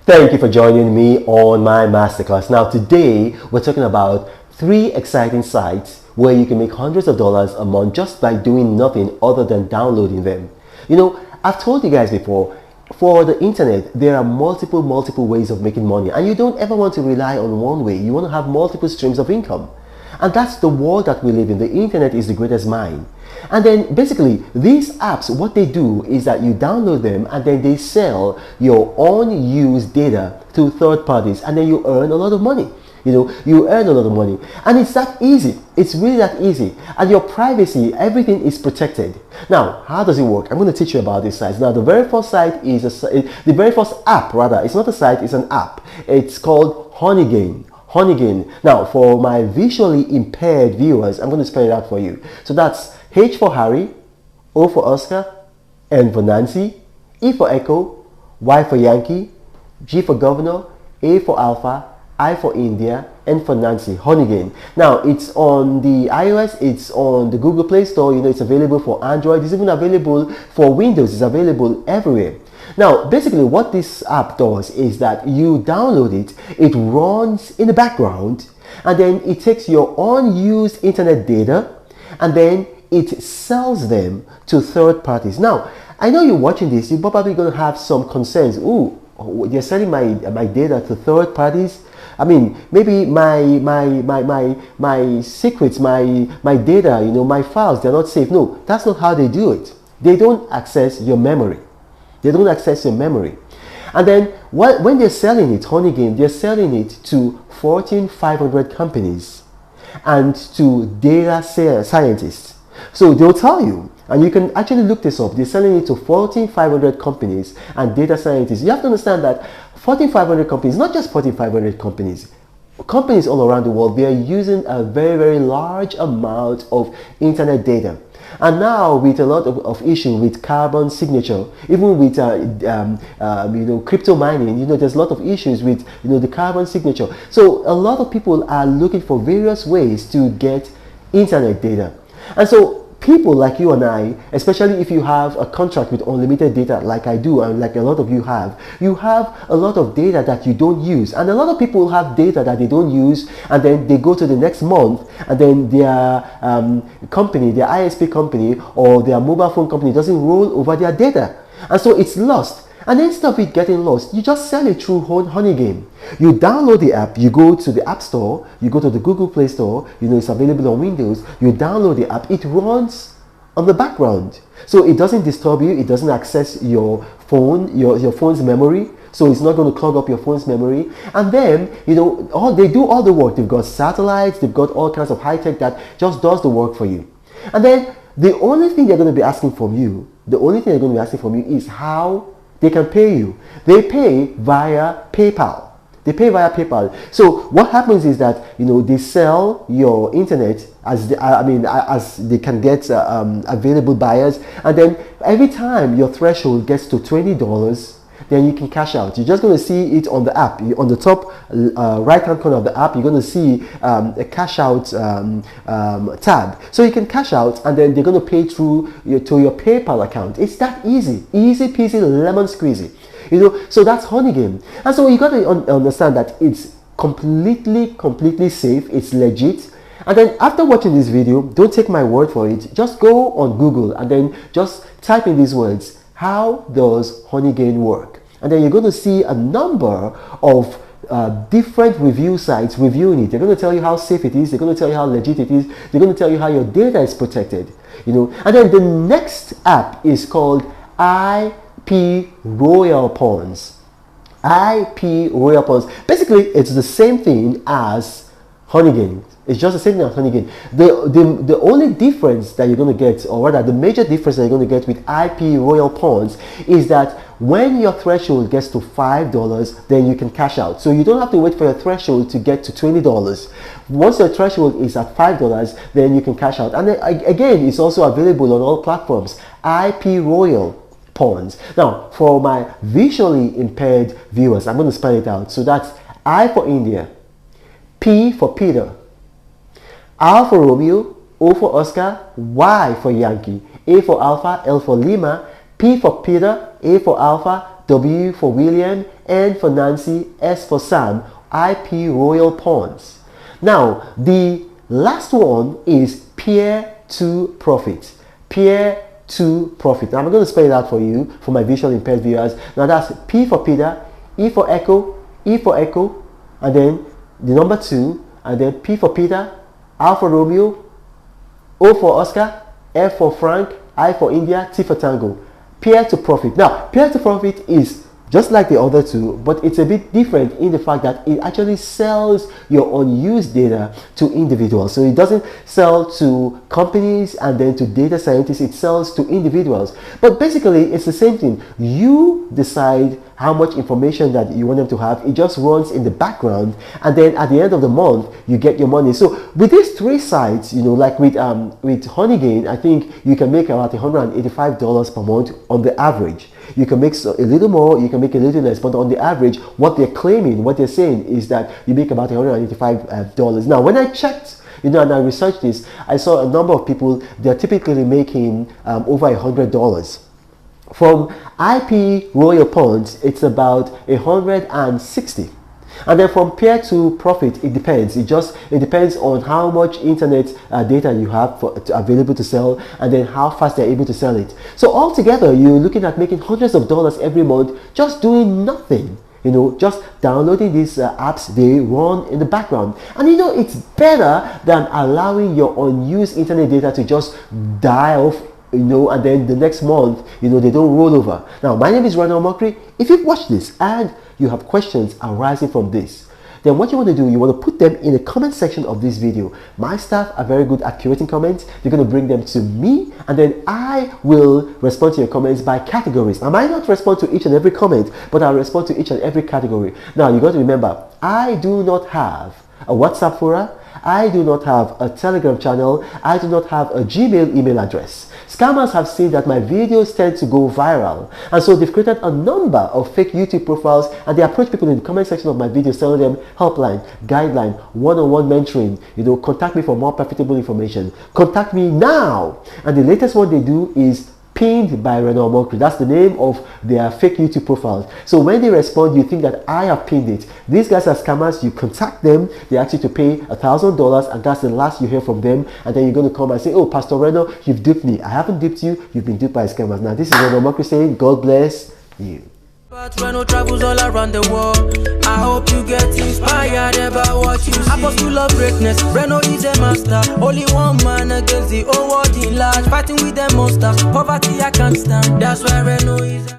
Thank you for joining me on my masterclass. Now, today we're talking about 3 exciting sites where you can make hundreds of dollars a month just by doing nothing other than downloading them. I've told you guys before, for the internet, there are multiple ways of making money, and you don't ever want to rely on one way. You want to have multiple streams of income. And that's the world that we live in. The internet is the greatest mine. And then basically these apps, what they do is that you download them and then they sell your unused data to third parties, and then you earn a lot of money. You earn a lot of money, and it's that easy. It's really that easy. And your privacy, everything is protected. Now, how does it work? I'm going to teach you about these sites. Now, the very first site is the very first app, rather. It's not a site, it's an app. It's called Honeygain. Now, for my visually impaired viewers, I'm going to spell it out for you. So that's H for Harry, O for Oscar, N for Nancy, E for Echo, Y for Yankee, G for Governor, A for Alpha, I for India, N for Nancy. Honeygain. Now, it's on the iOS, it's on the Google Play Store. It's available for Android. It's even available for Windows. It's available everywhere. Now, basically what this app does is that you download it, it runs in the background, and then it takes your unused internet data, and then it sells them to third parties. Now, I know you're watching this, you're probably going to have some concerns. Ooh, you're selling my data to third parties? I mean, maybe my secrets, my data, my files, they're not safe. No, that's not how they do it. They don't access your memory. They don't access your memory. And then when they're selling it, Honeygain, they're selling it to Fortune 500 companies and to data scientists. So they'll tell you, and you can actually look this up, they're selling it to Fortune 500 companies and data scientists. You have to understand that Fortune 500 companies, not just Fortune 500 companies all around the world, they are using a very large amount of internet data. And now with a lot of issue with carbon signature, even with crypto mining, there's a lot of issues with the carbon signature. So a lot of people are looking for various ways to get internet data. And so people like you and I, especially if you have a contract with unlimited data like I do and like a lot of you have a lot of data that you don't use. And a lot of people have data that they don't use, and then they go to the next month and then their company, their ISP company or their mobile phone company doesn't roll over their data. And so it's lost. And instead of it getting lost, you just sell it through Honeygain. You download the app, you go to the App Store, you go to the Google Play Store, it's available on Windows, you download the app, it runs on the background. So it doesn't disturb you, it doesn't access your phone, your phone's memory, so it's not going to clog up your phone's memory. And then, they do all the work. They've got satellites, they've got all kinds of high tech that just does the work for you. And then the only thing they're going to be asking from you, is how they can pay you. They pay via PayPal. So what happens is that they sell your internet as they can get available buyers, and then every time your threshold gets to $20, then you can cash out. You're just going to see it on the app. On the top right hand corner of the app, you're going to see a cash out tab. So you can cash out, and then they're going to pay through to your PayPal account. It's that easy peasy lemon squeezy. So that's Honeygain. And so you got to understand that it's completely safe. It's legit. And then after watching this video, don't take my word for it. Just go on Google and then just type in these words. How does Honeygain work? And then you're going to see a number of different review sites reviewing it. They're going to tell you how safe it is. They're going to tell you how legit it is. They're going to tell you how your data is protected. And then the next app is called IP Royal Pawns. IP Royal Pawns. Basically, it's the same thing as Honeygain. It's just the same thing as Honeygain. The only difference that you're going to get, or rather the major difference that you're going to get with IP Royal Pawns, is that when your threshold gets to $5, then you can cash out. So you don't have to wait for your threshold to get to $20. Once your threshold is at $5, then you can cash out. And then, again, it's also available on all platforms. IP Royal Pawns. Now, for my visually impaired viewers, I'm going to spell it out. So that's I for India, P for Peter, R for Romeo, O for Oscar, Y for Yankee, A for Alpha, L for Lima, P for Peter, A for Alpha, W for William, N for Nancy, S for Sam, IP Royal Pawns. Now, the last one is peer to profit. Peer to profit. Now, I'm going to spell it out for you, for my visual impaired viewers. Now, that's P for Peter, E for Echo, and then the number 2, and then P for Peter, R for Romeo, O for Oscar, F for Frank, I for India, T for Tango. Peer to profit. Now, peer to profit is just like the other two, but it's a bit different in the fact that it actually sells your unused data to individuals. So it doesn't sell to companies and then to data scientists, it sells to individuals. But basically, it's the same thing. You decide how much information that you want them to have. It just runs in the background, and then at the end of the month, you get your money. So with these 3 sites, you know, like with Honeygain, I think you can make about $185 per month on the average. You can make a little more, you can make a little less, but on the average, what they're claiming, what they're saying is that you make about $185. Now, when I checked, you know, and I researched this, I saw a number of people, they're typically making over $100. From IP Royal Pawns, it's about 160. And then from peer to profit, it depends. It depends on how much internet data you have available to sell, and then how fast they're able to sell it. So altogether, you're looking at making hundreds of dollars every month just doing nothing. You know, just downloading these apps, they run in the background. And you know, it's better than allowing your unused internet data to just die off, you know, and then the next month, you know, they don't roll over. Now, my name is Rano Omokri. If you've watched this and you have questions arising from this, then what you want to do, you want to put them in the comment section of this video. My staff are very good at curating comments. They're going to bring them to me, and then I will respond to your comments by categories. I might not respond to each and every comment, but I'll respond to each and every category. Now, you got to remember, I do not have a WhatsApp forum. I do not have a Telegram channel. I do not have a Gmail email address. Scammers have seen that my videos tend to go viral, and so they've created a number of fake YouTube profiles, and they approach people in the comment section of my videos telling them helpline, guideline, one-on-one mentoring, you know, contact me for more profitable information. Contact me now. And the latest one they do is Pinned by Rano Omokri. That's the name of their fake YouTube profiles. So when they respond, you think that I have pinned it. These guys are scammers. You contact them, they ask you to pay $1,000, and that's the last you hear from them. And then you're going to come and say, oh, Pastor Rano, you've duped me. I haven't duped you, you've been duped by scammers. Now, this is Rano Omokri saying, God bless you. But Rano travels all around the world. I hope you get inspired about what you see. Apostle of greatness, Rano is a master. Only one man against the whole world in large. Fighting with the monsters, poverty I can't stand. That's why Rano is